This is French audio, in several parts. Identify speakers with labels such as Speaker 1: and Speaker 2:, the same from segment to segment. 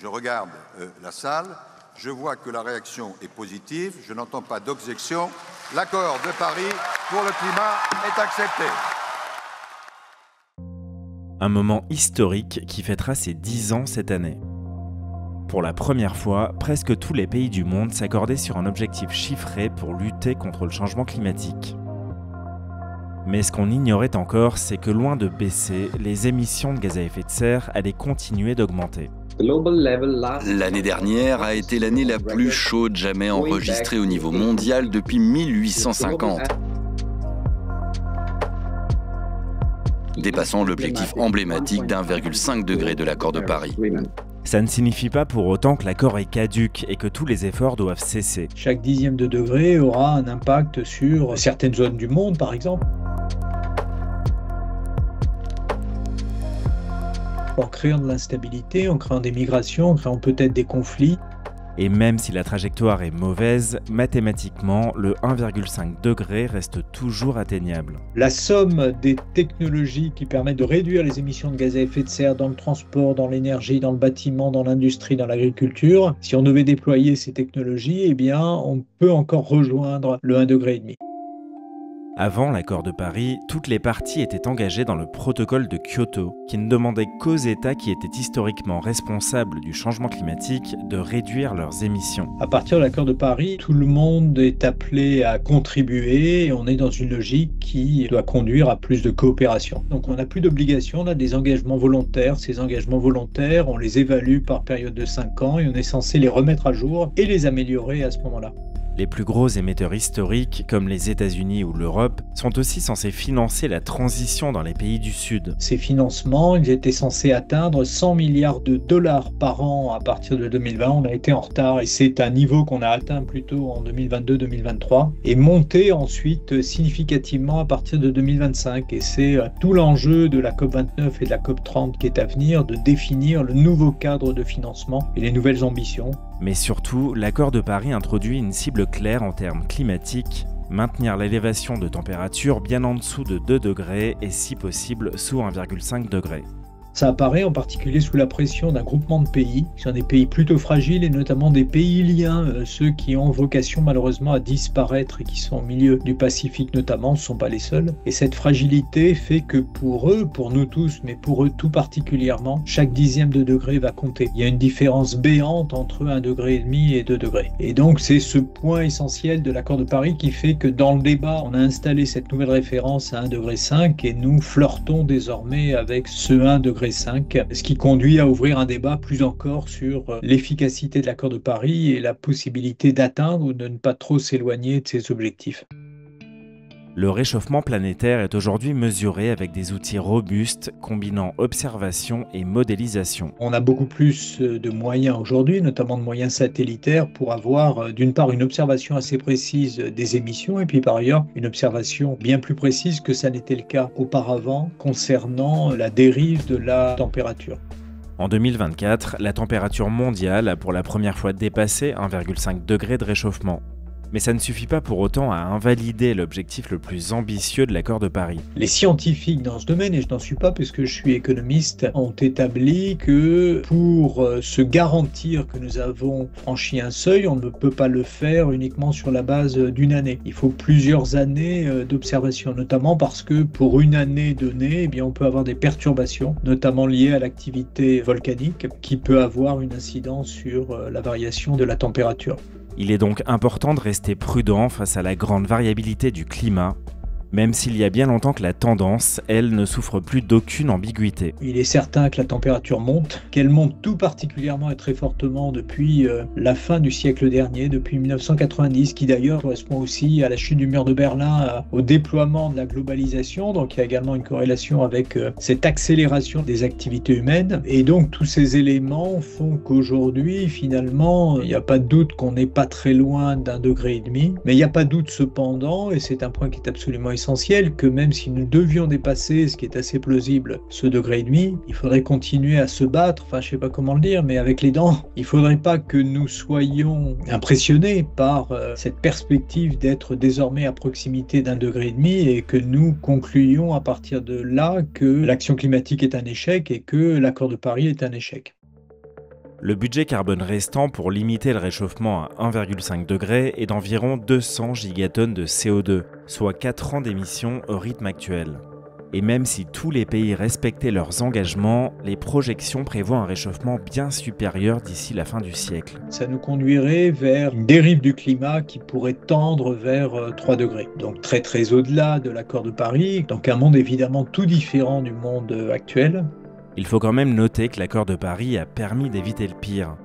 Speaker 1: Je regarde la salle, je vois que la réaction est positive, je n'entends pas d'objection. L'accord de Paris pour le climat est accepté.
Speaker 2: Un moment historique qui fêtera ses 10 ans cette année. Pour la première fois, presque tous les pays du monde s'accordaient sur un objectif chiffré pour lutter contre le changement climatique. Mais ce qu'on ignorait encore, c'est que loin de baisser, les émissions de gaz à effet de serre allaient continuer d'augmenter.
Speaker 3: L'année dernière a été l'année la plus chaude jamais enregistrée au niveau mondial depuis 1850, dépassant l'objectif emblématique d'1,5 degré de l'accord de Paris.
Speaker 2: Ça ne signifie pas pour autant que l'accord est caduc et que tous les efforts doivent cesser.
Speaker 4: Chaque dixième de degré aura un impact sur certaines zones du monde, par exemple. En créant de l'instabilité, en créant des migrations, en créant peut-être des conflits.
Speaker 2: Et même si la trajectoire est mauvaise, mathématiquement, le 1,5 degré reste toujours atteignable.
Speaker 4: La somme des technologies qui permettent de réduire les émissions de gaz à effet de serre dans le transport, dans l'énergie, dans le bâtiment, dans l'industrie, dans l'agriculture, si on devait déployer ces technologies, eh bien, on peut encore rejoindre le 1,5 degré.
Speaker 2: Avant l'accord de Paris, toutes les parties étaient engagées dans le protocole de Kyoto, qui ne demandait qu'aux États qui étaient historiquement responsables du changement climatique de réduire leurs émissions.
Speaker 4: À partir de l'accord de Paris, tout le monde est appelé à contribuer et on est dans une logique qui doit conduire à plus de coopération. Donc on n'a plus d'obligations, on a des engagements volontaires. Ces engagements volontaires, on les évalue par période de 5 ans et on est censé les remettre à jour et les améliorer à ce moment-là.
Speaker 2: Les plus gros émetteurs historiques, comme les États-Unis ou l'Europe, sont aussi censés financer la transition dans les pays du Sud.
Speaker 4: Ces financements, ils étaient censés atteindre 100 milliards de dollars par an à partir de 2020. On a été en retard et c'est un niveau qu'on a atteint plutôt en 2022-2023 et monté ensuite significativement à partir de 2025. Et c'est tout l'enjeu de la COP29 et de la COP30 qui est à venir, de définir le nouveau cadre de financement et les nouvelles ambitions.
Speaker 2: Mais surtout, l'accord de Paris introduit une cible claire en termes climatiques, maintenir l'élévation de température bien en dessous de 2 degrés et si possible sous 1,5 degré.
Speaker 4: Ça apparaît en particulier sous la pression d'un groupement de pays, qui sont des pays plutôt fragiles et notamment des pays liens, ceux qui ont vocation malheureusement à disparaître et qui sont au milieu du Pacifique notamment, ce ne sont pas les seuls. Et cette fragilité fait que pour eux, pour nous tous, mais pour eux tout particulièrement, chaque dixième de degré va compter. Il y a une différence béante entre 1,5 degré et 2 degrés. Et donc c'est ce point essentiel de l'accord de Paris qui fait que dans le débat, on a installé cette nouvelle référence à 1,5 degré et nous flirtons désormais avec ce 1,5 degré, ce qui conduit à ouvrir un débat plus encore sur l'efficacité de l'accord de Paris et la possibilité d'atteindre ou de ne pas trop s'éloigner de ses objectifs.
Speaker 2: Le réchauffement planétaire est aujourd'hui mesuré avec des outils robustes combinant observation et modélisation.
Speaker 4: On a beaucoup plus de moyens aujourd'hui, notamment de moyens satellitaires, pour avoir d'une part une observation assez précise des émissions et puis par ailleurs une observation bien plus précise que ça n'était le cas auparavant concernant la dérive de la température.
Speaker 2: En 2024, la température mondiale a pour la première fois dépassé 1,5 degré de réchauffement. Mais ça ne suffit pas pour autant à invalider l'objectif le plus ambitieux de l'accord de Paris.
Speaker 4: Les scientifiques dans ce domaine, et je n'en suis pas puisque je suis économiste, ont établi que pour se garantir que nous avons franchi un seuil, on ne peut pas le faire uniquement sur la base d'une année. Il faut plusieurs années d'observation, notamment parce que pour une année donnée, eh bien, on peut avoir des perturbations, notamment liées à l'activité volcanique, qui peut avoir une incidence sur la variation de la température.
Speaker 2: Il est donc important de rester prudent face à la grande variabilité du climat, même s'il y a bien longtemps que la tendance, elle, ne souffre plus d'aucune ambiguïté.
Speaker 4: Il est certain que la température monte, qu'elle monte tout particulièrement et très fortement depuis la fin du siècle dernier, depuis 1990, qui d'ailleurs correspond aussi à la chute du mur de Berlin, au déploiement de la globalisation, donc il y a également une corrélation avec cette accélération des activités humaines. Et donc tous ces éléments font qu'aujourd'hui, finalement, il n'y a pas de doute qu'on n'est pas très loin d'1,5 degré, mais il n'y a pas de doute cependant, et c'est un point qui est absolument essentiel, que même si nous devions dépasser, ce qui est assez plausible, ce 1,5 degré, il faudrait continuer à se battre, enfin je sais pas comment le dire, mais avec les dents. Il faudrait pas que nous soyons impressionnés par cette perspective d'être désormais à proximité d'1,5 degré et que nous concluions à partir de là que l'action climatique est un échec et que l'accord de Paris est un échec.
Speaker 2: Le budget carbone restant pour limiter le réchauffement à 1,5 degré est d'environ 200 gigatonnes de CO2, soit 4 ans d'émissions au rythme actuel. Et même si tous les pays respectaient leurs engagements, les projections prévoient un réchauffement bien supérieur d'ici la fin du siècle.
Speaker 4: Ça nous conduirait vers une dérive du climat qui pourrait tendre vers 3 degrés. Donc très au-delà de l'accord de Paris, donc un monde évidemment tout différent du monde actuel.
Speaker 2: Il faut quand même noter que l'accord de Paris a permis d'éviter le pire.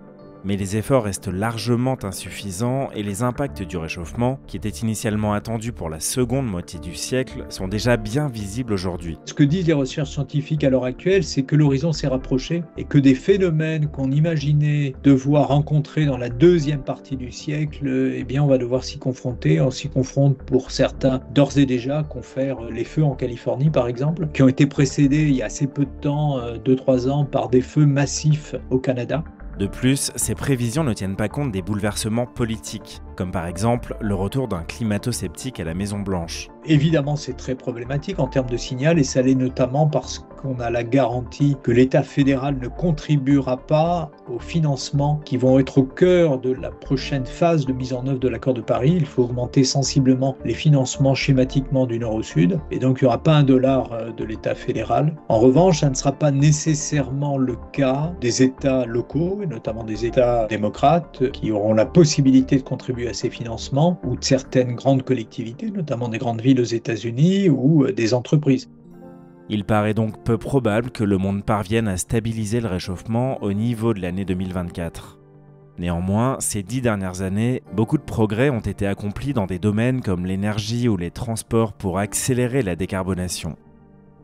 Speaker 2: Mais les efforts restent largement insuffisants et les impacts du réchauffement, qui étaient initialement attendus pour la seconde moitié du siècle, sont déjà bien visibles aujourd'hui.
Speaker 4: Ce que disent les recherches scientifiques à l'heure actuelle, c'est que l'horizon s'est rapproché et que des phénomènes qu'on imaginait devoir rencontrer dans la deuxième partie du siècle, eh bien on va devoir s'y confronter. On s'y confronte pour certains d'ores et déjà, confère les feux en Californie par exemple, qui ont été précédés il y a assez peu de temps, 2-3 ans, par des feux massifs au Canada.
Speaker 2: De plus, ces prévisions ne tiennent pas compte des bouleversements politiques, comme par exemple le retour d'un climato-sceptique à la Maison-Blanche.
Speaker 4: Évidemment, c'est très problématique en termes de signal et ça l'est notamment parce qu'on a la garantie que l'État fédéral ne contribuera pas aux financements qui vont être au cœur de la prochaine phase de mise en œuvre de l'accord de Paris. Il faut augmenter sensiblement les financements schématiquement du nord au sud et donc il n'y aura pas $1 de l'État fédéral. En revanche, ça ne sera pas nécessairement le cas des États locaux et notamment des États démocrates qui auront la possibilité de contribuer à ces financements ou de certaines grandes collectivités, notamment des grandes villes aux États-Unis ou des entreprises.
Speaker 2: Il paraît donc peu probable que le monde parvienne à stabiliser le réchauffement au niveau de l'année 2024. Néanmoins, ces 10 dernières années, beaucoup de progrès ont été accomplis dans des domaines comme l'énergie ou les transports pour accélérer la décarbonation.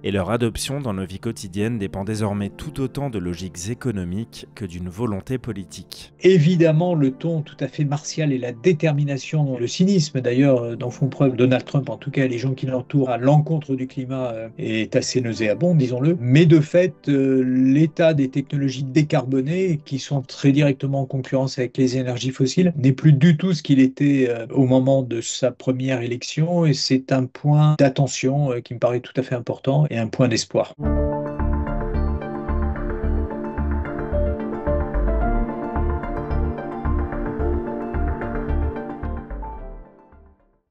Speaker 2: Et leur adoption dans nos vies quotidiennes dépend désormais tout autant de logiques économiques que d'une volonté politique.
Speaker 4: Évidemment, le ton tout à fait martial et la détermination, le cynisme d'ailleurs dont font preuve Donald Trump, en tout cas les gens qui l'entourent à l'encontre du climat, est assez nauséabond, disons-le. Mais de fait, l'état des technologies décarbonées, qui sont très directement en concurrence avec les énergies fossiles, n'est plus du tout ce qu'il était au moment de sa première élection et c'est un point d'attention qui me paraît tout à fait important et un point d'espoir.